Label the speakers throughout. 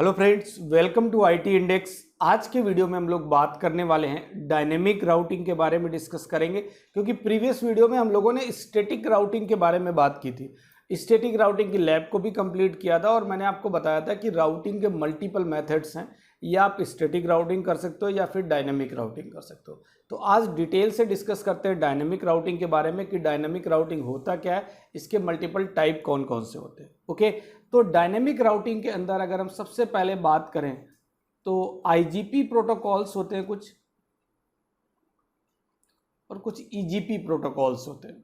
Speaker 1: Hello friends, welcome to IT index. आज के video में हम लोग बात करने वाले हैं डायनेमिक राउटिंग के बारे में डिस्कस करेंगे, क्योंकि प्रीवियस वीडियो में हम लोगों ने स्टैटिक राउटिंग के बारे में बात की थी। स्टैटिक राउटिंग की लैब को भी कंप्लीट किया था और मैंने आपको बताया था कि राउटिंग के मल्टीपल मेथड्स हैं, या आप स्टैटिक राउटिंग कर सकते हो या फिर डायनेमिक राउटिंग कर सकते हो। तो आज डिटेल से डिस्कस करते हैं डायनेमिक राउटिंग के बारे में कि डायनेमिक राउटिंग होता क्या है, इसके मल्टीपल टाइप कौन कौन से होते हैं। ओके, तो डायनेमिक राउटिंग के अंदर अगर हम सबसे पहले बात करें तो आईजीपी प्रोटोकॉल्स होते हैं कुछ, और कुछ ईजीपी प्रोटोकॉल्स होते हैं,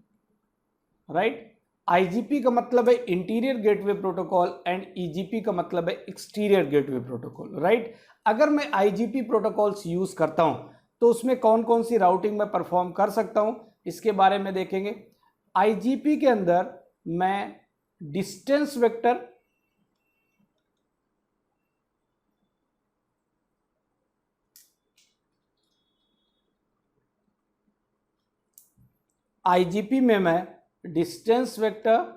Speaker 1: राइट। आईजीपी का मतलब है interior gateway protocol and EGP का मतलब है एक्सटीरियर गेटवे प्रोटोकॉल, राइट। अगर मैं आईजीपी प्रोटोकॉल्स यूज करता हूं तो उसमें कौन कौन सी राउटिंग मैं परफॉर्म कर सकता हूं, इसके बारे में देखेंगे। आईजीपी के अंदर मैं डिस्टेंस वेक्टर, आईजीपी में मैं डिस्टेंस वेक्टर,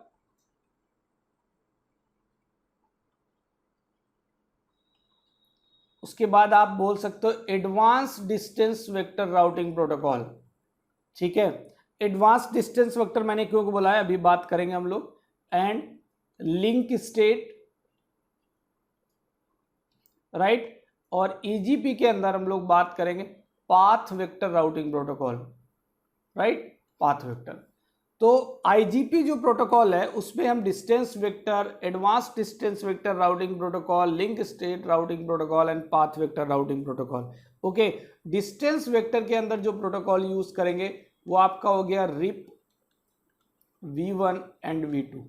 Speaker 1: उसके बाद आप बोल सकते हो advance distance vector routing protocol, ठीक है। एडवांस डिस्टेंस वेक्टर मैंने क्यों बोला है अभी बात करेंगे हम लोग। And link state, right. और ईजीपी के अंदर हम लोग बात करेंगे path vector routing protocol, right, path vector. तो आईजीपी जो प्रोटोकॉल है उसमें हम distance vector, advance distance vector routing protocol, link state routing protocol and path vector routing protocol. Okay, distance vector के अंदर जो प्रोटोकॉल यूज करेंगे वो आपका हो गया RIP, V1 and V2।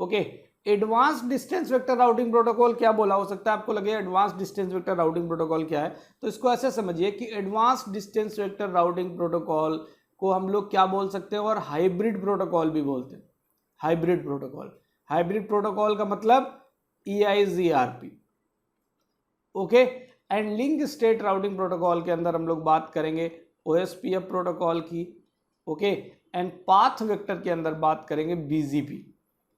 Speaker 1: Okay, advance distance vector routing protocol क्या बोला हो सकता है, आपको लगेगा advance distance vector routing protocol क्या है, तो इसको ऐसे समझिए कि advance distance vector routing protocol को हम लोग क्या बोल सकते हैं, और हाइब्रिड प्रोटोकॉल भी बोलते हैं। हाइब्रिड प्रोटोकॉल, हाइब्रिड प्रोटोकॉल का मतलब EIGRP। Okay, and link state routing protocol के अंदर हम लोग बात करेंगे OSPF प्रोटोकॉल की। ओके, एंड पाथ वेक्टर के अंदर बात करेंगे BGP,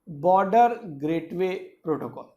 Speaker 1: border gateway protocol.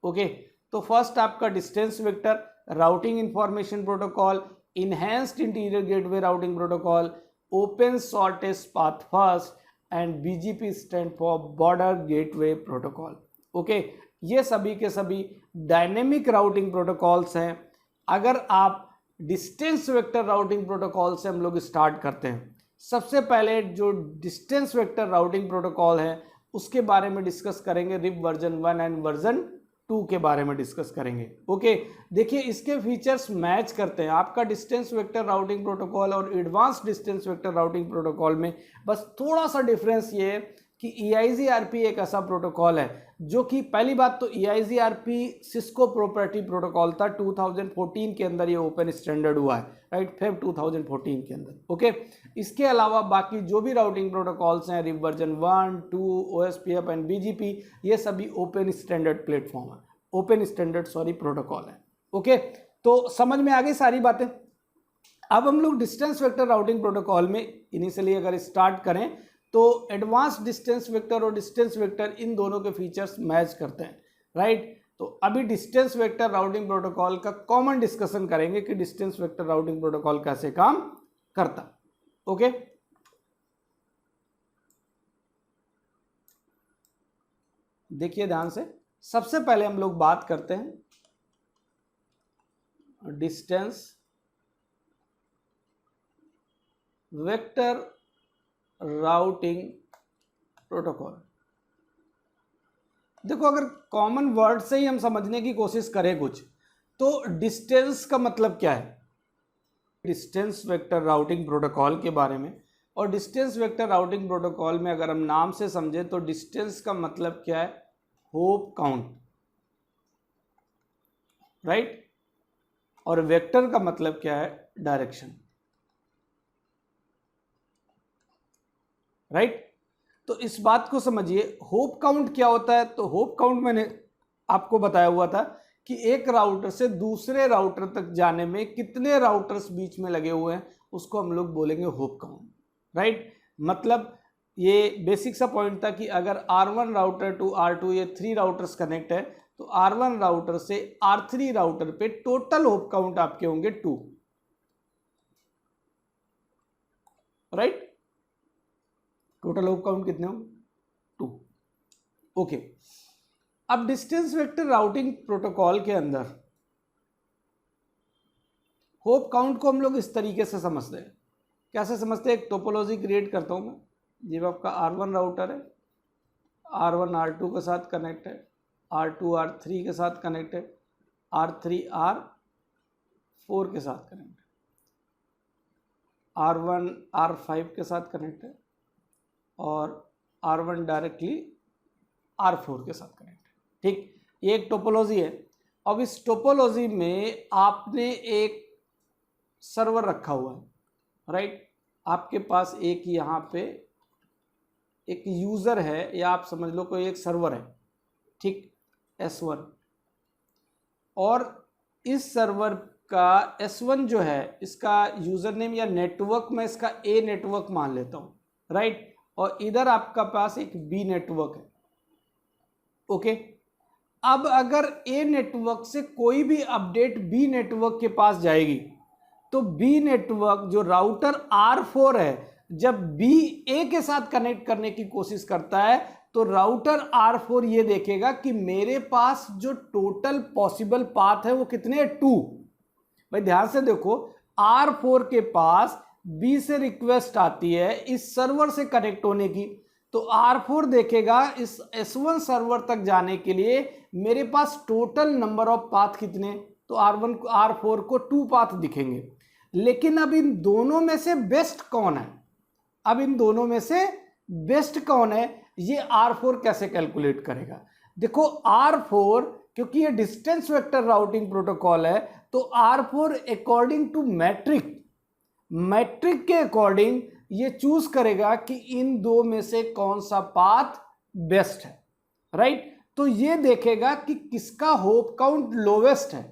Speaker 1: Okay, तो फर्स्ट आपका distance vector routing information protocol, enhanced interior gateway routing protocol, open shortest path first, and BGP stand for border gateway protocol. Okay, ये सभी के सभी डायनेमिक राउटिंग प्रोटोकॉल्स हैं। अगर आप distance vector routing protocol से हम लोग स्टार्ट करते हैं, सबसे पहले जो डिस्टेंस वेक्टर राउटिंग प्रोटोकॉल है उसके बारे में डिस्कस करेंगे। रिप वर्जन 1 एंड वर्जन 2 के बारे में डिस्कस करेंगे। ओके, देखिए इसके फीचर्स मैच करते हैं। आपका डिस्टेंस वेक्टर राउटिंग प्रोटोकॉल और advance distance vector routing protocol में बस थोड़ा सा डिफरेंस ये है कि EIGRP एक ऐसा प्रोटोकॉल है जो कि, पहली बात तो EIGRP सिस्को प्रोप्राइटरी प्रोटोकॉल था, 2014 के अंदर ये ओपन स्टैंडर्ड हुआ है, राइट, फेब 2014 के अंदर। ओके, इसके अलावा बाकी जो भी राउटिंग प्रोटोकॉल्स हैं, RIP version 1, 2, OSPF and BGP, ये सभी ओपन स्टैंडर्ड प्लेटफॉर्म है, ओपन स्टैंडर्ड प्रोटोकॉल है। ओके, तो समझ में आ गई सारी बातें। अब हम लोग डिस्टेंस वेक्टर राउटिंग प्रोटोकॉल में इनिशियली अगर स्टार्ट करें तो एडवांस डिस्टेंस वेक्टर और डिस्टेंस वेक्टर इन दोनों के फीचर्स मैच करते हैं, राइट। तो अभी डिस्टेंस वेक्टर राउटिंग प्रोटोकॉल का कॉमन डिस्कशन करेंगे कि डिस्टेंस वेक्टर राउटिंग प्रोटोकॉल कैसे काम करता। ओके, देखिए ध्यान से, सबसे पहले हम लोग बात करते हैं डिस्टेंस वेक्टर राउटिंग प्रोटोकॉल। देखो, अगर कॉमन वर्ड से ही हम समझने की कोशिश करें कुछ, तो डिस्टेंस का मतलब क्या है, डिस्टेंस वेक्टर राउटिंग प्रोटोकॉल के बारे में। और डिस्टेंस वेक्टर राउटिंग प्रोटोकॉल में अगर हम नाम से समझे तो डिस्टेंस का मतलब क्या है, होप काउंट, राइट। और वेक्टर का मतलब क्या है, डायरेक्शन, राइट। तो इस बात को समझिए, होप काउंट क्या होता है। तो होप काउंट मैंने आपको बताया हुआ था कि एक राउटर से दूसरे राउटर तक जाने में कितने राउटर्स बीच में लगे हुए हैं, उसको हम लोग बोलेंगे होप काउंट, राइट। मतलब ये बेसिक सा पॉइंट था कि अगर R1 राउटर टू R2 ये 3 राउटर्स कनेक्ट है तो R1 राउटर से R3 राउटर पे टोटल होप काउंट आपके होंगे 2, राइट। टोटल होप काउंट कितने होंगे? 2। ओके, अब डिस्टेंस वेक्टर राउटिंग प्रोटोकॉल के अंदर होप काउंट को हम लोग इस तरीके से समझते हैं। कैसे समझते हैं? एक टोपोलॉजी क्रिएट करता हूं मैं। ये आपका R1 राउटर है, R1 R2 के साथ कनेक्ट है, R2 R3 के साथ कनेक्ट है, R3 R4 के साथ कनेक्ट है, R1 R5 के साथ कनेक्ट है और R1 डायरेक्टली R4 के साथ कनेक्ट है। ठीक, ये एक टोपोलॉजी है। अब इस टोपोलॉजी में आपने एक सर्वर रखा हुआ है, राइट। आपके पास एक यहाँ पे एक यूज़र है, या आप समझ लो कोई एक सर्वर है, ठीक, S1। और इस सर्वर का S1 जो है, इसका यूज़र नेम या नेटवर्क में इसका A नेटवर्क मान लेता हूँ, राइट। और इधर आपका पास एक B नेटवर्क है, ओके। अब अगर A नेटवर्क से कोई भी अपडेट B नेटवर्क के पास जाएगी तो B नेटवर्क जो राउटर R4 है, जब B A के साथ कनेक्ट करने की कोशिश करता है तो राउटर R4 ये देखेगा कि मेरे पास जो टोटल पॉसिबल पाथ है वो कितने हैं? 2। भाई ध्यान से देखो, R4 के पास B से रिक्वेस्ट आती है इस सर्वर से कनेक्ट होने की, तो R4 देखेगा इस S1 सर्वर तक जाने के लिए मेरे पास टोटल नंबर ऑफ पाथ कितने, तो R4 को 2 पाथ दिखेंगे। लेकिन अब इन दोनों में से बेस्ट कौन है? अब इन दोनों में से बेस्ट कौन है, ये R4 कैसे कैलकुलेट करेगा? देखो R4, क्योंकि ये डिस्टेंस वेक्टर राउटिंग प्रोटोकॉल है, तो R4 अकॉर्डिंग टू मैट्रिक के अकॉर्डिंग ये चूज करेगा कि इन दो में से कौन सा पाथ बेस्ट है, राइट। तो ये देखेगा कि किसका होप काउंट लोवेस्ट है,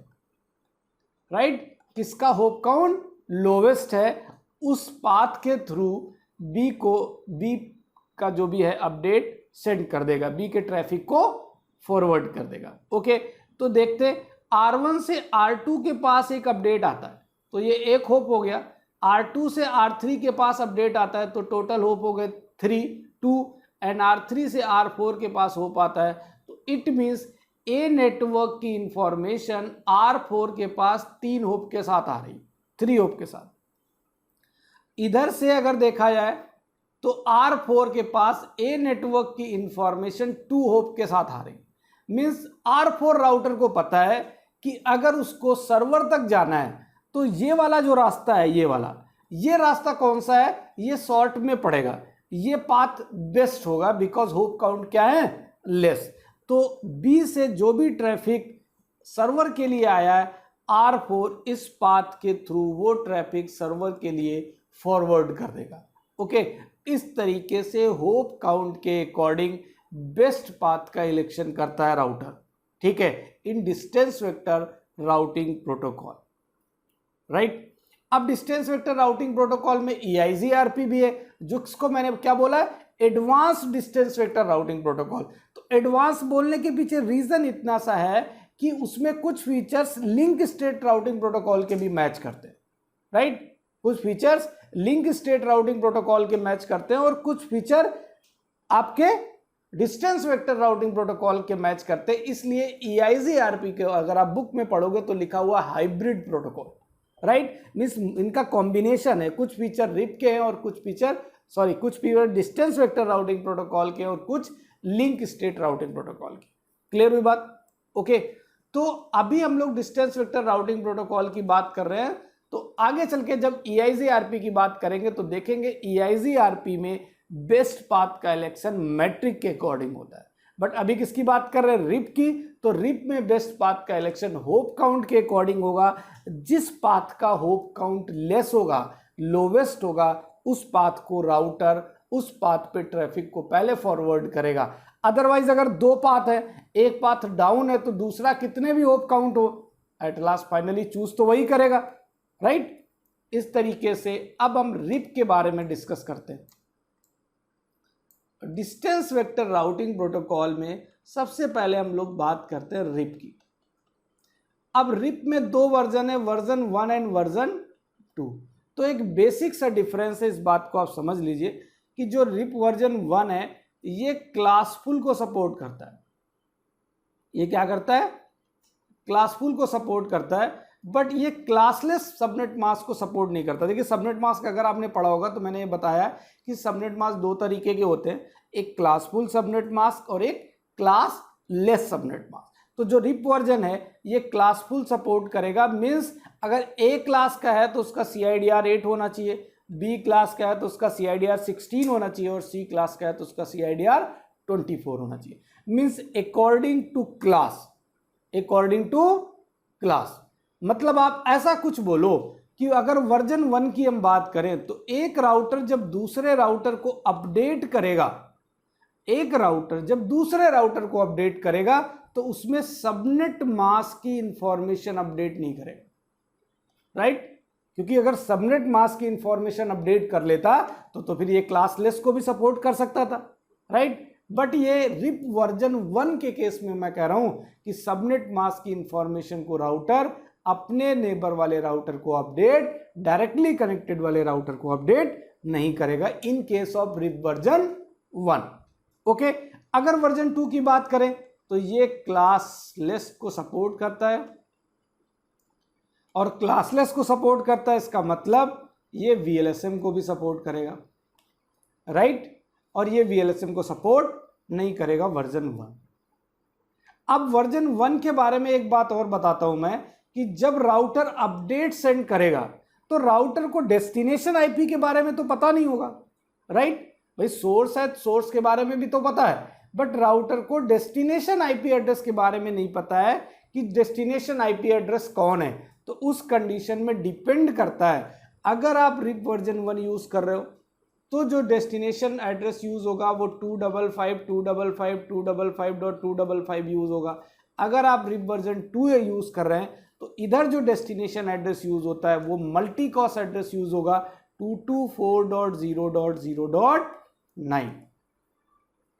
Speaker 1: राइट। किसका होप काउंट लोवेस्ट है, उस पाथ के थ्रू बी का जो भी है अपडेट सेंड कर देगा, बी के ट्रैफिक को फॉरवर्ड कर देगा। ओके, तो देखते R1 से R2 के पास एक अपडेट आता है तो ये एक होप हो गया। R2 से R3 के पास अपडेट आता है तो टोटल होप हो गए 2 एंड R3 से R4 के पास होप आता है, तो इट मीन्स ए नेटवर्क की इंफॉर्मेशन R4 के पास 3 होप के साथ आ रही, 3 होप के साथ। इधर से अगर देखा जाए तो R4 के पास ए नेटवर्क की इंफॉर्मेशन 2 होप के साथ आ रही, मीन्स R4 राउटर को पता है कि अगर उसको सर्वर तक जाना है तो ये वाला जो रास्ता है, ये रास्ता कौन सा है, ये शॉर्ट में पड़ेगा, ये पाथ बेस्ट होगा बिकॉज होप काउंट क्या है, लेस। तो बी से जो भी ट्रैफिक सर्वर के लिए आया है, R4 इस पाथ के थ्रू वो ट्रैफिक सर्वर के लिए फॉरवर्ड कर देगा। ओके, इस तरीके से होप काउंट के अकॉर्डिंग बेस्ट पाथ का इलेक्शन करता है राउटर, ठीक है, in distance vector routing protocol, right. अब डिस्टेंस वेक्टर राउटिंग प्रोटोकॉल में EIGRP भी है, जिसको मैंने क्या बोला है, advance distance vector routing protocol. तो एडवांस बोलने के पीछे रीजन इतना सा है कि उसमें कुछ features link state routing protocol के भी मैच करते हैं, राइट। कुछ features link state routing protocol के मैच करते हैं और कुछ फीचर आपके डिस्टेंस वेक्टर राउटिंग प्रोटोकॉल के मैच करते हैं। इसलिए EIGRP के अगर आप बुक में पढ़ोगे तो लिखा हुआ हाइब्रिड प्रोटोकॉल, राइट। मीन्स इनका कॉम्बिनेशन है, कुछ फीचर रिप के हैं और कुछ feature distance vector routing protocol के और कुछ लिंक स्टेट राउटिंग प्रोटोकॉल के। क्लियर हुई बात? ओके, तो अभी हम लोग डिस्टेंस वेक्टर राउटिंग प्रोटोकॉल की बात कर रहे हैं, तो आगे चल के जब EIGRP की बात करेंगे तो देखेंगे EIGRP में बेस्ट पाथ का इलेक्शन मैट्रिक के अकॉर्डिंग होता है। बट अभी किसकी बात कर रहे हैं, रिप की। तो रिप में बेस्ट पाथ का इलेक्शन होप काउंट के अकॉर्डिंग होगा। जिस पाथ का होप काउंट लेस होगा, लोवेस्ट होगा, उस पाथ को राउटर उस पाथ पे ट्रैफिक को पहले फॉरवर्ड करेगा। अदरवाइज अगर 2 पाथ है, एक पाथ डाउन है तो दूसरा कितने भी होप काउंट हो, एट लास्ट फाइनली चूज तो वही करेगा, राइट। इस तरीके से अब हम रिप के बारे में डिस्कस करते हैं। डिस्टेंस वेक्टर राउटिंग प्रोटोकॉल में सबसे पहले हम लोग बात करते हैं रिप की। अब रिप में दो वर्जन है, वर्जन 1 एंड वर्जन 2। तो एक बेसिक सा डिफरेंस है, इस बात को आप समझ लीजिए कि जो रिप वर्जन 1 है ये क्लासफुल को सपोर्ट करता है। ये क्या करता है? क्लासफुल को सपोर्ट करता है, बट ये क्लासलेस सबनेट मास्क को सपोर्ट नहीं करता। देखिए सबनेट मास्क अगर आपने पढ़ा होगा तो मैंने ये बताया कि सबनेट मास्क दो तरीके के होते हैं, एक क्लासफुल सबनेट मास्क और एक क्लासलेस सबनेट मास्क। तो जो रिप वर्जन है ये क्लासफुल सपोर्ट करेगा, मीन्स अगर ए क्लास का है तो उसका CIDR 8 होना चाहिए, बी क्लास का है तो उसका CIDR 16 होना चाहिए और सी क्लास का है तो उसका CIDR 24 होना चाहिए। Means according to class, according to class. मतलब आप ऐसा कुछ बोलो कि अगर वर्जन 1 की हम बात करें तो एक राउटर जब दूसरे राउटर को अपडेट करेगा, एक राउटर जब दूसरे राउटर को अपडेट करेगा तो उसमें सबनेट मास्क की इंफॉर्मेशन अपडेट नहीं करेगा, राइट? क्योंकि अगर सबनेट मास्क की इंफॉर्मेशन अपडेट कर लेता तो फिर ये क्लासलेस को भी सपोर्ट कर सकता था, राइट? बट ये रिप वर्जन 1 के केस में मैं कह रहा हूं कि सबनेट मास्क की इंफॉर्मेशन को राउटर अपने नेबर वाले राउटर को अपडेट, डायरेक्टली कनेक्टेड वाले राउटर को अपडेट नहीं करेगा in case of RIP version 1। Okay, अगर वर्जन 2 की बात करें तो ये क्लासलेस को सपोर्ट करता है, और क्लासलेस को सपोर्ट करता है इसका मतलब ये VLSM को भी सपोर्ट करेगा, राइट? और ये VLSM को सपोर्ट नहीं करेगा वर्जन 1। अब वर्जन 1 के बारे में एक बात और बताता हूं मैं कि जब राउटर अपडेट सेंड करेगा तो राउटर को डेस्टिनेशन आईपी के बारे में तो पता नहीं होगा, राइट? भाई सोर्स है, सोर्स के बारे में भी तो पता है, बट राउटर को डेस्टिनेशन आईपी एड्रेस के बारे में नहीं पता है कि डेस्टिनेशन आईपी एड्रेस कौन है। तो उस कंडीशन में डिपेंड करता है, अगर आप रिप वर्जन 1 यूज कर रहे हो तो जो डेस्टिनेशन एड्रेस यूज होगा वो 255.255.255 यूज होगा। अगर आप रिप वर्जन 2 यूज कर रहे हैं तो इधर जो डेस्टिनेशन एड्रेस यूज होता है वो मल्टी कॉस एड्रेस यूज होगा 224.0.0.9।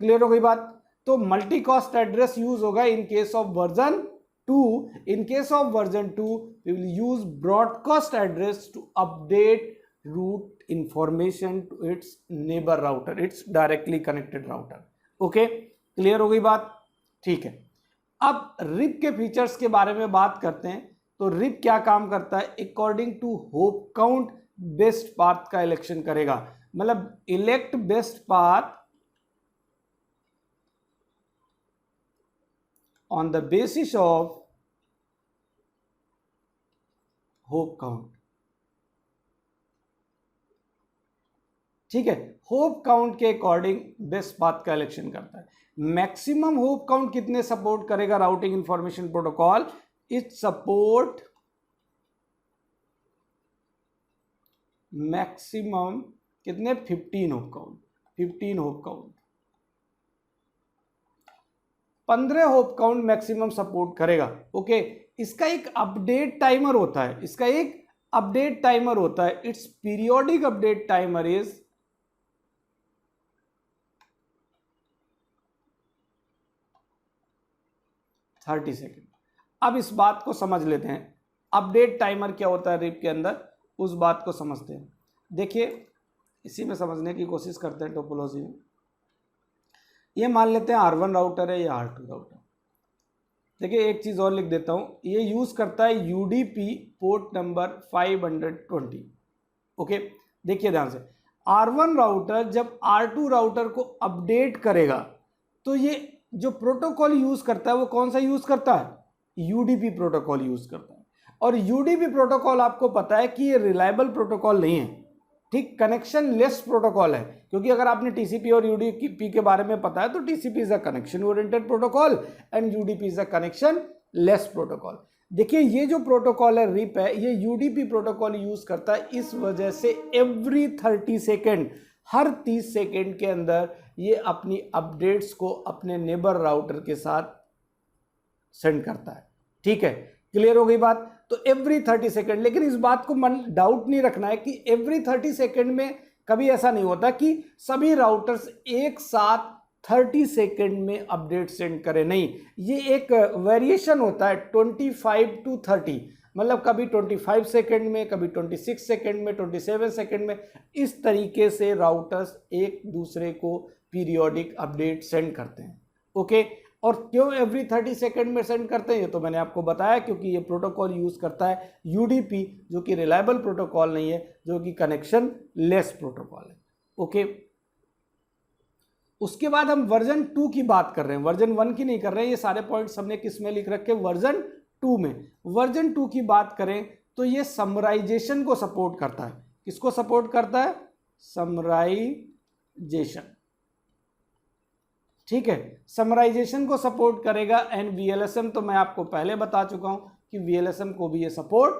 Speaker 1: क्लियर हो गई बात? तो मल्टी कॉस्ट एड्रेस यूज होगा in case of version 2। In case of version 2 we will use broadcast address to update route information to its neighbor router, its directly connected router। Okay, clear हो गई बात? ठीक है, अब rib के features के बारे में बात करते हैं। तो रिप क्या काम करता है? According to hop count best path का इलेक्शन करेगा, मतलब elect best path on the basis of hop count. ठीक है, होप काउंट के अकॉर्डिंग बेस्ट पाथ का इलेक्शन करता है। मैक्सिमम होप काउंट कितने सपोर्ट करेगा routing information protocol? It support maximum कितने? 15 hop count, 15 hop count, 15 hop count maximum support करेगा। ओके, इसका एक अपडेट टाइमर होता है, इसका एक अपडेट टाइमर होता है। It's periodic update timer is 30 second. अब इस बात को समझ लेते हैं, अपडेट टाइमर क्या होता है रिप के अंदर, उस बात को समझते हैं। देखिए इसी में समझने की कोशिश करते हैं टोपोलॉजी में। ये मान लेते हैं R1 राउटर है या R2 राउटर। देखिए एक चीज़ और लिख देता हूँ, ये यूज़ करता है UDP पोर्ट नंबर 520। ओके, देखिए ध्यान से, R1 राउटर जब R2 राउटर को अपडेट करेगा तो ये जो प्रोटोकॉल यूज़ करता है वो कौन सा यूज़ करता है? UDP प्रोटोकॉल यूज़ करता है। और UDP प्रोटोकॉल आपको पता है कि ये रिलायबल प्रोटोकॉल नहीं है, ठीक, कनेक्शन लेस प्रोटोकॉल है। क्योंकि अगर आपने TCP और UDP के बारे में पता है तो TCP is a connection oriented protocol and UDP is a connection less protocol. देखिए ये जो प्रोटोकॉल है रिप है, ये UDP प्रोटोकॉल यूज करता है, इस वजह से एवरी 30 सेकेंड, हर 30 सेकेंड के अंदर ये अपनी अपडेट्स को अपने नेबर राउटर के साथ सेंड करता है। ठीक है, क्लियर हो गई बात? तो एवरी 30 सेकेंड, लेकिन इस बात को मन डाउट नहीं रखना है कि एवरी 30 सेकेंड में कभी ऐसा नहीं होता कि सभी राउटर्स एक साथ 30 सेकेंड में अपडेट सेंड करें, नहीं, ये एक वेरिएशन होता है 25 to 30, मतलब कभी 25 सेकेंड में, कभी 26 सेकेंड में, 27 सेकेंड में, इस तरीके से राउटर्स एक दूसरे को पीरियोडिक अपडेट सेंड करते हैं। ओके, और क्यों एवरी 30 सेकेंड में सेंड करते हैं, ये तो मैंने आपको बताया, क्योंकि ये प्रोटोकॉल यूज़ करता है यूडीपी, जो कि रिलायबल प्रोटोकॉल नहीं है, जो कि कनेक्शन लेस प्रोटोकॉल है। ओके, उसके बाद हम वर्जन 2 की बात कर रहे हैं, वर्जन 1 की नहीं कर रहे हैं। ये सारे पॉइंट्स हमने किस में लिख रखे, वर्जन 2 में। वर्जन 2 की बात करें तो ये समराइजेशन को सपोर्ट करता है। किसको सपोर्ट करता है, समराइजेशन, ठीक है, समराइजेशन को सपोर्ट करेगा। एंड वीएलएसएम तो मैं आपको पहले बता चुका हूं कि वीएलएसएम को भी ये सपोर्ट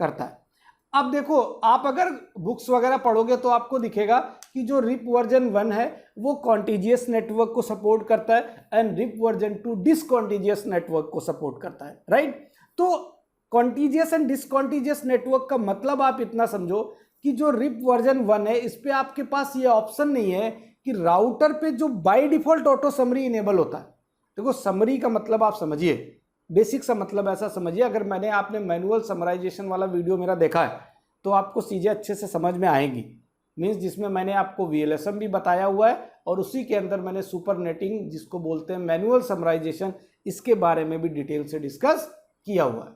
Speaker 1: करता है। अब देखो, आप अगर बुक्स वगैरह पढ़ोगे तो आपको दिखेगा कि जो रिप वर्जन 1 है वो कॉन्टिजियस नेटवर्क को सपोर्ट करता है, एंड रिप वर्जन 2 डिसकॉन्टिजियस नेटवर्क को सपोर्ट करता है, राइट। तो कॉन्टिजियस एंड डिसकॉन्टिजियस नेटवर्क का मतलब आप इतना समझो कि जो रिप वर्जन 1 है, इस पे आपके पास ये ऑप्शन नहीं है कि राउटर पे जो by default auto summary enable होता है। देखो, समरी का मतलब आप समझिए, बेसिक सा मतलब ऐसा समझिए, अगर आपने मैनुअल समराइजेशन वाला वीडियो मेरा देखा है तो आपको चीज़ें अच्छे से समझ में आएंगी। मीन्स जिसमें मैंने आपको वीएलएसएम भी बताया हुआ है, और उसी के अंदर मैंने सुपर नेटिंग, जिसको बोलते हैं मैनुअल समराइजेशन, इसके बारे में भी डिटेल से डिस्कस किया हुआ है।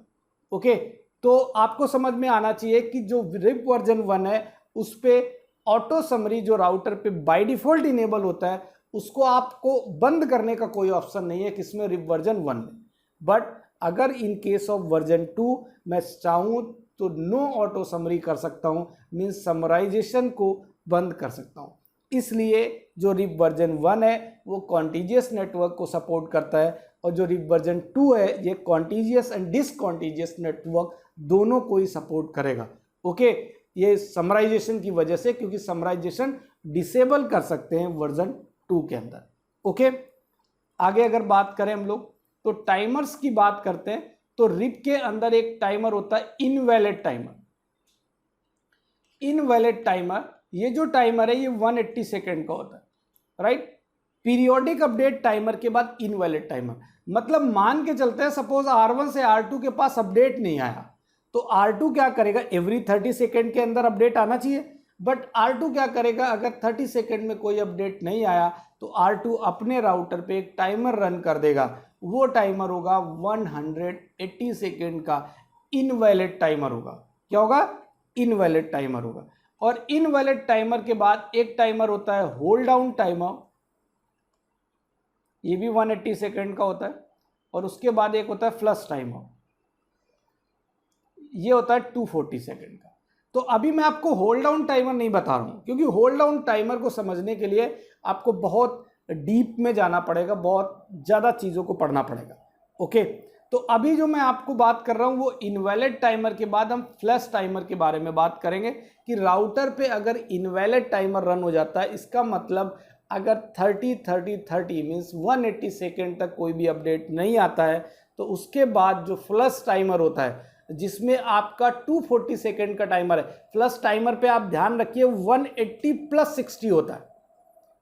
Speaker 1: ओके, तो आपको समझ में आना चाहिए कि जो रिप वर्जन 1 है उस पर ऑटो समरी जो राउटर पे बाय डिफॉल्ट इनेबल होता है, उसको आपको बंद करने का कोई ऑप्शन नहीं है किसमें, रिप वर्जन 1 में। बट अगर इन केस ऑफ वर्जन 2 मैं चाहूँ तो नो ऑटो समरी कर सकता हूँ, मीन्स समराइजेशन को बंद कर सकता हूँ। इसलिए जो रिप वर्जन 1 है वो कॉन्टिजियस नेटवर्क को सपोर्ट करता है, और जो रिप वर्जन 2 है ये कॉन्टिजियस एंड डिसकॉन्टिजियस नेटवर्क दोनों को ही सपोर्ट करेगा। ओके, ये समराइजेशन की वजह से, क्योंकि समराइजेशन डिसेबल कर सकते हैं वर्जन 2 के अंदर। ओके, आगे अगर बात करें हम लोग तो टाइमर्स की बात करते हैं, तो रिप के अंदर एक टाइमर होता है इनवैलिड टाइमर। इनवैलिड टाइमर, ये जो टाइमर है ये 180 सेकेंड का होता है, राइट। पीरियोडिक अपडेट टाइमर के बाद इनवैलिड टाइमर, मतलब मान के चलते हैं सपोज R1 से R2 के पास अपडेट नहीं आया, तो R2 क्या करेगा, एवरी 30 सेकेंड के अंदर अपडेट आना चाहिए, बट R2 क्या करेगा, अगर 30 सेकेंड में कोई अपडेट नहीं आया तो R2 अपने राउटर पे एक टाइमर रन कर देगा। वो टाइमर होगा 180 सेकेंड का इनवैलिड टाइमर होगा। क्या होगा, इनवैलिड टाइमर होगा। और इनवैलिड टाइमर के बाद एक टाइमर होता है होल्ड डाउन टाइमर, ये भी 180 सेकेंड का होता है, और उसके बाद एक होता है फ्लश टाइमर, ये होता है 240 सेकेंड का। तो अभी मैं आपको होल्ड डाउन टाइमर नहीं बता रहा हूं, क्योंकि होल्ड डाउन टाइमर को समझने के लिए आपको बहुत डीप में जाना पड़ेगा, बहुत ज़्यादा चीज़ों को पढ़ना पड़ेगा। ओके, तो अभी जो मैं आपको बात कर रहा हूं वो इनवैलिड टाइमर के बाद हम फ्लश टाइमर के बारे में बात करेंगे, कि राउटर पे अगर इनवैलिड टाइमर रन हो जाता है, इसका मतलब अगर 30 मीन्स 180 सेकेंड तक कोई भी अपडेट नहीं आता है, तो उसके बाद जो फ्लश टाइमर होता है जिसमें आपका 240 सेकेंड का टाइमर है, फ्लश टाइमर पे आप ध्यान रखिए 180 + 60 होता है,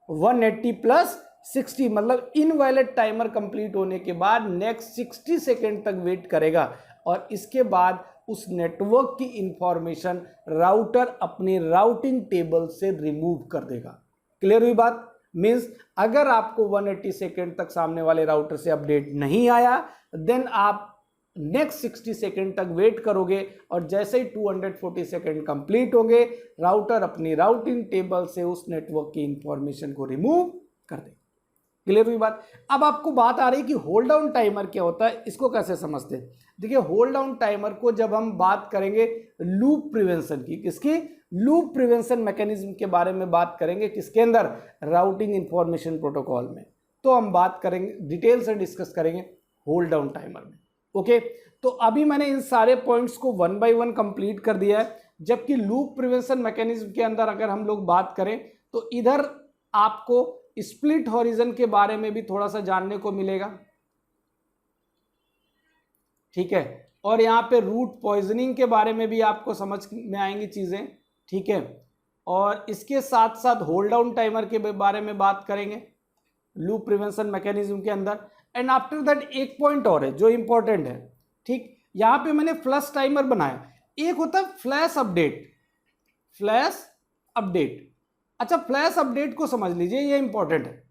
Speaker 1: 180 + 60 मतलब इनवैलिड टाइमर कंप्लीट होने के बाद नेक्स्ट 60 सेकेंड तक वेट करेगा, और इसके बाद उस नेटवर्क की इंफॉर्मेशन राउटर अपने राउटिंग टेबल से रिमूव कर देगा। क्लियर हुई बात। मीन्स अगर आपको 180 सेकेंड तक सामने वाले राउटर से अपडेट नहीं आया, देन आप नेक्स्ट 60 सेकेंड तक वेट करोगे, और जैसे ही 240 सेकेंड कंप्लीट होंगे, राउटर अपनी राउटिंग टेबल से उस नेटवर्क की इंफॉर्मेशन को रिमूव कर देगा। क्लियर हुई बात। अब आपको बात आ रही है कि होल्ड डाउन टाइमर क्या होता है, इसको कैसे समझते हैं। देखिए, होल्ड डाउन टाइमर को जब हम बात करेंगे लूप प्रिवेंशन की, किसकी, लूप प्रिवेंशन मैकेनिज्म के बारे में बात करेंगे, किसके अंदर, राउटिंग इंफॉर्मेशन प्रोटोकॉल में, तो हम बात करेंगे, डिटेल से डिस्कस करेंगे होल्ड डाउन टाइमर में। ओके, तो अभी मैंने इन सारे पॉइंट्स को 1 by 1 कंप्लीट कर दिया है, जबकि लूप प्रिवेंशन मैकेनिज्म के अंदर अगर हम लोग बात करें तो इधर आपको स्प्लिट हॉरिजन के बारे में भी थोड़ा सा जानने को मिलेगा, ठीक है, और यहाँ पे रूट पॉइजनिंग के बारे में भी आपको समझ में आएंगी चीजें, ठीक है, और इसके साथ साथ होल्ड डाउन टाइमर के बारे में बात करेंगे, लूप प्रिवेंशन मैकेनिज्म के अंदर। एंड आफ्टर दैट एक पॉइंट और है जो इंपॉर्टेंट है, ठीक, यहां पे मैंने फ्लश टाइमर बनाया, एक होता है फ्लैश अपडेट, फ्लैश अपडेट। अच्छा, फ्लैश अपडेट को समझ लीजिए, ये इंपॉर्टेंट है,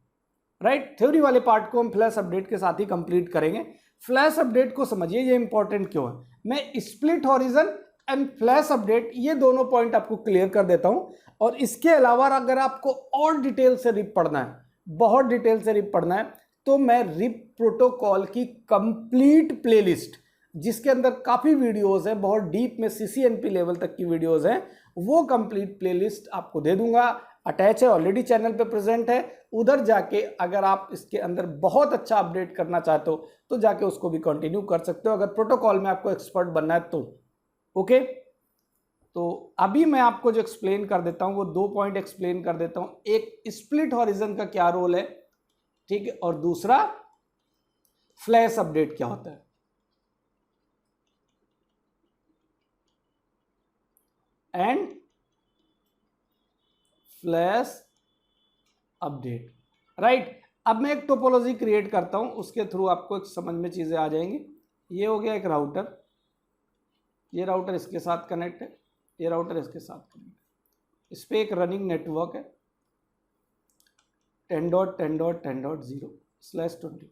Speaker 1: राइट। थ्योरी वाले पार्ट को हम फ्लैश अपडेट के साथ ही कंप्लीट करेंगे। फ्लैश अपडेट को समझिए, ये इंपॉर्टेंट क्यों है। मैं split horizon and flash update ये दोनों पॉइंट आपको क्लियर कर देता हूं। और इसके अलावा अगर आपको और डिटेल से रिप पढ़ना है, बहुत डिटेल से रिप पढ़ना है, तो मैं रिप प्रोटोकॉल की कंप्लीट प्लेलिस्ट, जिसके अंदर काफी वीडियोस है, बहुत डीप में CCNP लेवल तक की वीडियोस हैं, वो कंप्लीट प्लेलिस्ट आपको दे दूंगा। अटैच है, ऑलरेडी चैनल पे प्रेजेंट है। उधर जाके अगर आप इसके अंदर बहुत अच्छा अपडेट करना चाहते हो तो जाके उसको भी कंटिन्यू कर सकते हो, अगर प्रोटोकॉल में आपको एक्सपर्ट बनना है तो। ओके, तो अभी मैं आपको जो एक्सप्लेन कर देता हूं वो 2 पॉइंट एक्सप्लेन कर देता हूं। एक, स्प्लिट हॉरिजन का क्या रोल है, ठीक है, और दूसरा फ्लैश अपडेट क्या होता है। And flash update, right. अब मैं एक टोपोलॉजी क्रिएट करता हूं, उसके थ्रू आपको एक समझ में चीजें आ जाएंगी। ये हो गया एक राउटर, ये राउटर इसके साथ कनेक्ट है, ये राउटर इसके साथ कनेक्ट है, इस पे एक रनिंग नेटवर्क है 10.10.10.0/20।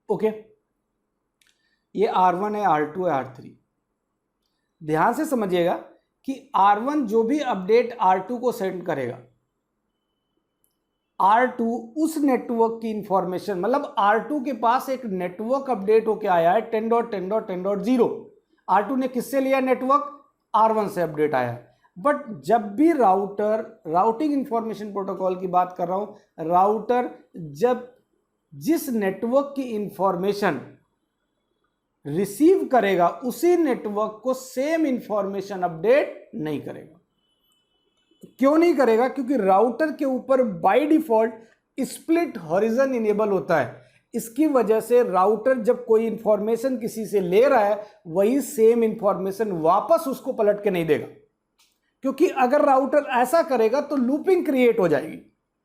Speaker 1: ओके, ये R1 है, R2 है, R3। ध्यान से समझिएगा कि R1 जो भी अपडेट R2 को सेंड करेगा, R2 उस नेटवर्क की इंफॉर्मेशन, मतलब R2 के पास एक नेटवर्क अपडेट होके आया है 10.10.10.0। R2 ने किससे लिया नेटवर्क, R1 से अपडेट आया है। बट जब भी राउटर, राउटिंग इंफॉर्मेशन प्रोटोकॉल की बात कर रहा हूं, राउटर जब जिस नेटवर्क की इंफॉर्मेशन रिसीव करेगा उसी नेटवर्क को सेम इंफॉर्मेशन अपडेट नहीं करेगा। क्यों नहीं करेगा, क्योंकि राउटर के ऊपर by default split horizon enable होता है। इसकी वजह से राउटर जब कोई इंफॉर्मेशन किसी से ले रहा है, वही सेम इंफॉर्मेशन वापस उसको पलट के नहीं देगा, क्योंकि अगर राउटर ऐसा करेगा तो लूपिंग क्रिएट हो जाएगी,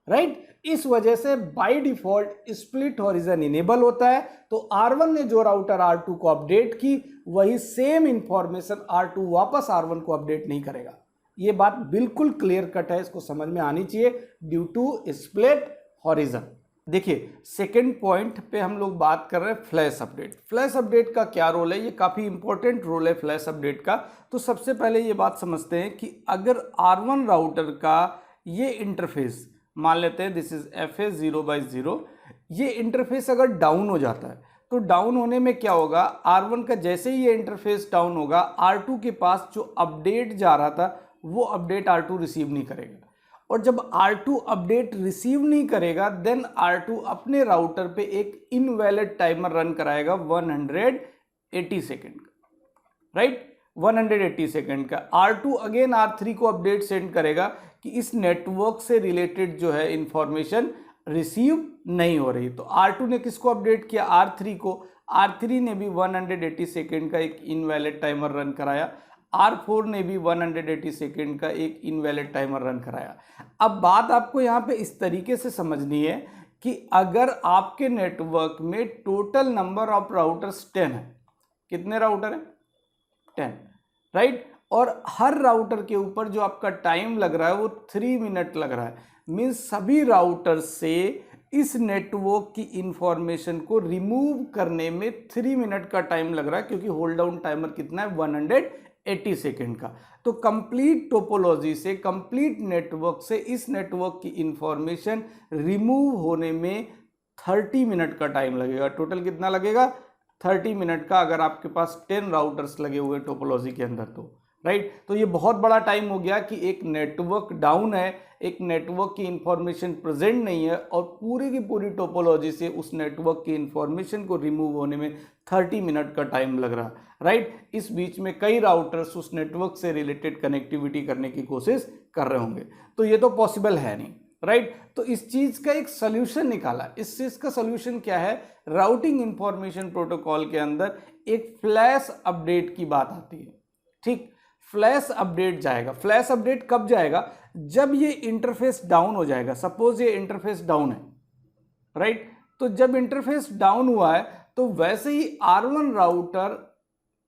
Speaker 1: राइट। इस वजह से by default split horizon enable होता है। तो R1 ने जो राउटर R2 को अपडेट की, वही सेम इंफॉर्मेशन R2 वापस R1 को अपडेट नहीं करेगा। ये बात बिल्कुल क्लियर कट है, इसको समझ में आनी चाहिए, ड्यू टू स्प्लिट हॉरिजन। देखिए, सेकंड पॉइंट पे हम लोग बात कर रहे हैं फ्लैश अपडेट। फ्लैश अपडेट का क्या रोल है, ये काफी इंपॉर्टेंट रोल है फ्लैश अपडेट का। तो सबसे पहले ये बात समझते हैं कि अगर R1 राउटर का ये इंटरफेस, मान लेते हैं दिस इज FA 0/0, ये इंटरफेस अगर डाउन हो जाता है, तो डाउन होने में क्या होगा, R1 का जैसे ही ये इंटरफेस डाउन होगा, R2 के पास जो अपडेट जा रहा था वो अपडेट R2 रिसीव नहीं करेगा। और जब R2 अपडेट रिसीव नहीं करेगा, देन R2 अपने राउटर पे एक इनवैलिड टाइमर रन कराएगा 180 सेकेंड का, राइट, 180 सेकेंड का। R2 अगेन R3 को अपडेट सेंड करेगा कि इस नेटवर्क से रिलेटेड जो है इंफॉर्मेशन रिसीव नहीं हो रही। तो R2 ने किसको अपडेट किया, R3 को। R3 ने भी 180 सेकेंड का एक इनवैलिड टाइमर रन कराया। R4 ने भी 180 सेकेंड का एक इनवैलिड टाइमर रन कराया। अब बात आपको यहाँ पे इस तरीके से समझनी है कि अगर आपके नेटवर्क में टोटल नंबर ऑफ राउटर्स 10 है, कितने राउटर हैं, 10, राइट, और हर राउटर के ऊपर जो आपका टाइम लग रहा है वो 3 मिनट लग रहा है। मीन्स सभी राउटर से इस नेटवर्क की इंफॉर्मेशन को रिमूव करने में 3 मिनट का टाइम लग रहा है, क्योंकि होल्ड डाउन टाइमर कितना है, 180 सेकेंड का। तो कंप्लीट टोपोलॉजी से, कंप्लीट नेटवर्क से इस नेटवर्क की इंफॉर्मेशन रिमूव होने में 30 मिनट का टाइम लगेगा। टोटल कितना लगेगा, 30 मिनट का, अगर आपके पास 10 राउटर्स लगे हुए टोपोलॉजी के अंदर तो, राइट। तो ये बहुत बड़ा टाइम हो गया कि एक नेटवर्क डाउन है, एक नेटवर्क की इंफॉर्मेशन प्रेजेंट नहीं है, और पूरी की पूरी टोपोलॉजी से उस नेटवर्क की इंफॉर्मेशन को रिमूव होने में 30 मिनट का टाइम लग रहा, राइट। इस बीच में कई राउटर्स उस नेटवर्क से रिलेटेड कनेक्टिविटी करने की कोशिश कर रहे होंगे, तो ये तो पॉसिबल है नहीं, राइट। तो इस चीज का एक सोल्यूशन निकाला। इस चीज का सोल्यूशन क्या है, राउटिंग इंफॉर्मेशन प्रोटोकॉल के अंदर एक फ्लैश अपडेट की बात आती है, ठीक। फ्लैश अपडेट जाएगा। फ्लैश अपडेट कब जाएगा, जब ये इंटरफेस डाउन हो जाएगा। सपोज ये इंटरफेस डाउन है, राइट। तो जब इंटरफेस डाउन हुआ है तो वैसे ही R1 राउटर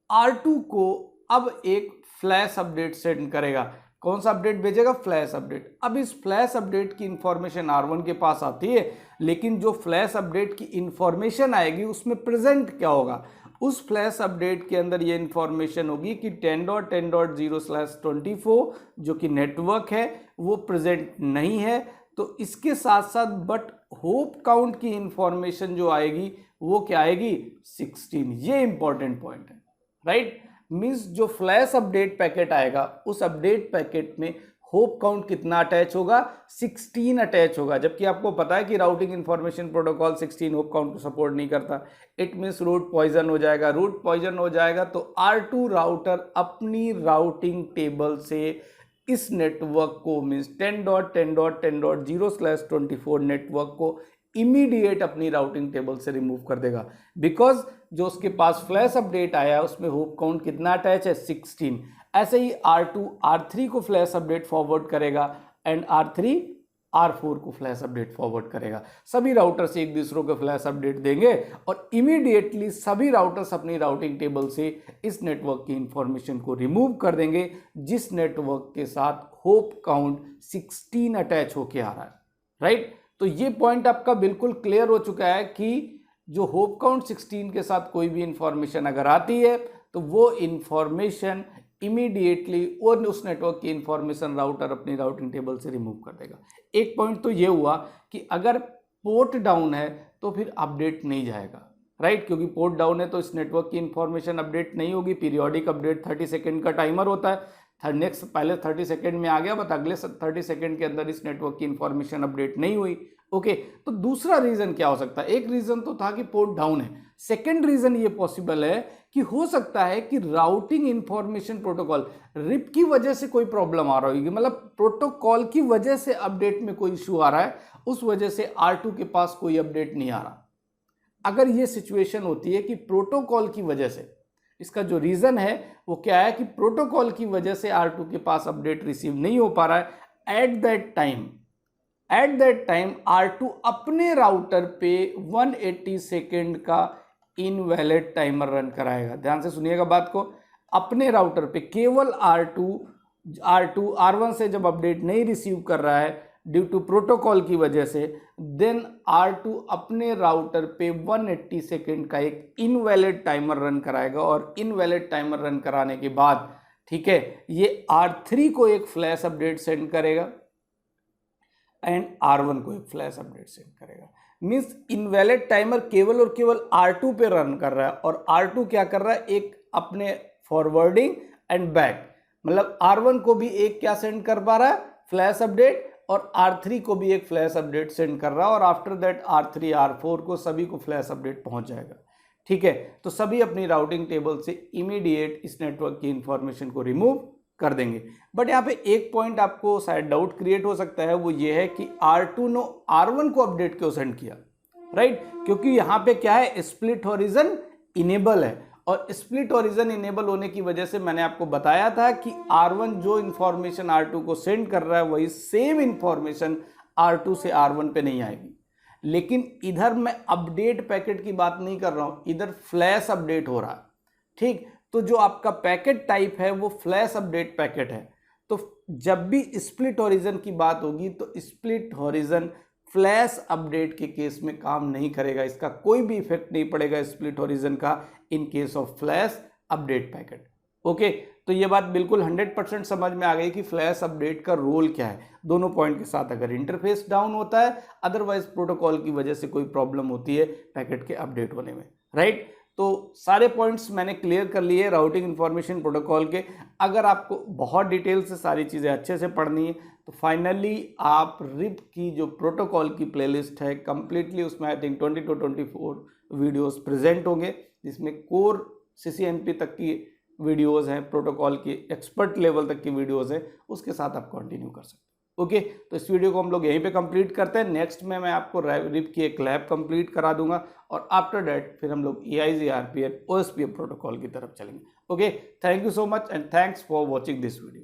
Speaker 1: R2 को अब एक फ्लैश अपडेट सेंड करेगा। कौन सा अपडेट भेजेगा? Flash update. अब इस फ्लैश अपडेट की इंफॉर्मेशन R1 के पास आती है, लेकिन जो फ्लैश अपडेट की इंफॉर्मेशन आएगी उसमें प्रेजेंट क्या होगा? उस फ्लैश अपडेट के अंदर ये इंफॉर्मेशन होगी कि 10.10.0/24 जो कि नेटवर्क है वो प्रेजेंट नहीं है। तो इसके साथ साथ बट होप काउंट की इंफॉर्मेशन जो आएगी वो क्या आएगी? 16। ये इंपॉर्टेंट पॉइंट है, राइट। मींस जो फ्लैश अपडेट पैकेट आएगा उस अपडेट पैकेट में होप काउंट कितना अटैच होगा? 16 अटैच होगा। जबकि आपको पता है कि routing information protocol 16 hope count को सपोर्ट नहीं करता। इट मींस रूट पॉइजन हो जाएगा। रूट पॉइजन हो जाएगा तो R2 राउटर अपनी राउटिंग टेबल से इस नेटवर्क को मींस 10.10.10.0/24 नेटवर्क को इमीडिएट अपनी राउटिंग टेबल से रिमूव कर देगा। बिकॉज जो उसके पास फ्लैश अपडेट आया उसमें होप काउंट कितना अटैच है? 16। ऐसे ही R2 R3 को फ्लैश अपडेट फॉरवर्ड करेगा एंड R3 R4 को फ्लैश अपडेट फॉरवर्ड करेगा। सभी राउटर्स एक दूसरों को फ्लैश अपडेट देंगे और इमीडिएटली सभी राउटर्स अपनी राउटिंग टेबल से इस नेटवर्क की इंफॉर्मेशन को रिमूव कर देंगे जिस नेटवर्क के साथ होप काउंट 16 अटैच होके आ रहा है, राइट। तो ये पॉइंट आपका बिल्कुल क्लियर हो चुका है कि जो होप काउंट 16 के साथ कोई भी इंफॉर्मेशन अगर आती है तो वो इंफॉर्मेशन इमीडिएटली और उस नेटवर्क की इंफॉर्मेशन राउटर अपनी राउटिंग टेबल से रिमूव कर देगा। एक पॉइंट तो ये हुआ कि अगर पोर्ट डाउन है तो फिर अपडेट नहीं जाएगा, राइट। क्योंकि पोर्ट डाउन है तो इस नेटवर्क की इंफॉर्मेशन अपडेट नहीं होगी। पीरियोडिक अपडेट 30 सेकेंड का टाइमर होता है। नेक्स्ट पहले 30 सेकेंड में आ गया, बट अगले 30 सेकेंड के अंदर इस नेटवर्क की इंफॉर्मेशन अपडेट नहीं हुई। ओके, तो दूसरा रीजन क्या हो सकता है? एक रीजन तो था कि पोर्ट डाउन है। सेकेंड रीजन ये पॉसिबल है कि हो सकता है कि राउटिंग इंफॉर्मेशन प्रोटोकॉल रिप की वजह से कोई प्रॉब्लम आ रही होगी, मतलब प्रोटोकॉल की वजह से अपडेट में कोई इशू आ रहा है, उस वजह से R2 के पास कोई अपडेट नहीं आ रहा। अगर ये सिचुएशन होती है कि प्रोटोकॉल की वजह से, इसका जो रीजन है वो क्या है कि प्रोटोकॉल की वजह से R2 के पास अपडेट रिसीव नहीं हो पा रहा है, एट दैट टाइम R2 अपने राउटर पे 180 सेकेंड का इनवैलिड टाइमर रन कराएगा। ध्यान से सुनिएगा बात को। अपने राउटर पे केवल R2 R1 से जब अपडेट नहीं रिसीव कर रहा है ड्यू टू प्रोटोकॉल की वजह से, देन R2 अपने राउटर पे 180 सेकेंड का एक इनवैलिड टाइमर रन कराएगा और इनवैलिड टाइमर रन कराने के बाद, ठीक है, ये R3 को एक फ्लैश अपडेट सेंड करेगा एंड R1 को एक फ्लैश अपडेट सेंड करेगा। मींस इनवैलिड टाइमर केवल और केवल R2 पे रन कर रहा है और R2 क्या कर रहा है? एक अपने फॉरवर्डिंग एंड बैक, मतलब R1 को भी एक क्या सेंड कर पा रहा है? फ्लैश अपडेट, और R3 को भी एक फ्लैश अपडेट सेंड कर रहा है और आफ्टर दैट R3 R4 को सभी को फ्लैश अपडेट पहुंच जाएगा। ठीक है, तो सभी अपनी राउटिंग टेबल से इमीडिएट इस नेटवर्क की इंफॉर्मेशन को रिमूव कर देंगे। बट यहाँ पे एक पॉइंट आपको शायद डाउट क्रिएट हो सकता है, वो ये है कि R2 ने R1 को अपडेट क्यों सेंड किया, राइट? क्योंकि यहाँ पे क्या है? स्प्लिट हॉरिजन इनेबल है और स्प्लिट हॉरिजन इनेबल होने की वजह से मैंने आपको बताया था कि R1 जो इंफॉर्मेशन R2 को सेंड कर रहा है वही सेम इंफॉर्मेशन R2 से R1 पे नहीं आएगी। लेकिन इधर मैं अपडेट पैकेट की बात नहीं कर रहा हूं, इधर फ्लैश अपडेट हो रहा है। ठीक, तो जो आपका पैकेट टाइप है वो फ्लैश अपडेट पैकेट है। तो जब भी स्प्लिट हॉरिजन की बात होगी तो स्प्लिट हॉरिजन फ्लैश अपडेट के केस में काम नहीं करेगा, इसका कोई भी इफेक्ट नहीं पड़ेगा स्प्लिट हॉरिजन का इन case of flash update packet. Okay, तो ये बात बिल्कुल 100% समझ में आ गई कि फ्लैश अपडेट का रोल क्या है दोनों पॉइंट के साथ। अगर इंटरफेस डाउन होता है, अदरवाइज प्रोटोकॉल की वजह से कोई प्रॉब्लम होती है पैकेट के अपडेट होने में, राइट? तो सारे पॉइंट्स मैंने क्लियर कर लिए राउटिंग इंफॉर्मेशन प्रोटोकॉल के। अगर आपको बहुत डिटेल से सारी चीज़ें अच्छे से पढ़नी है तो फाइनली आप रिप की जो प्रोटोकॉल की प्लेलिस्ट है कंप्लीटली, उसमें I think 20 to 24 videos present होंगे, जिसमें कोर CCNP तक की वीडियोस हैं, प्रोटोकॉल की एक्सपर्ट लेवल तक की वीडियोस हैं, उसके साथ आप कंटिन्यू कर सकते हैं। ओके, तो इस वीडियो को हम लोग यहीं पे कंप्लीट करते हैं। नेक्स्ट में मैं आपको रिप की एक लैब कंप्लीट करा दूंगा और आफ्टर दैट फिर हम लोग EIG RPN OSPF प्रोटोकॉल की तरफ चलेंगे। Okay, thank you so much and thanks for watching this video.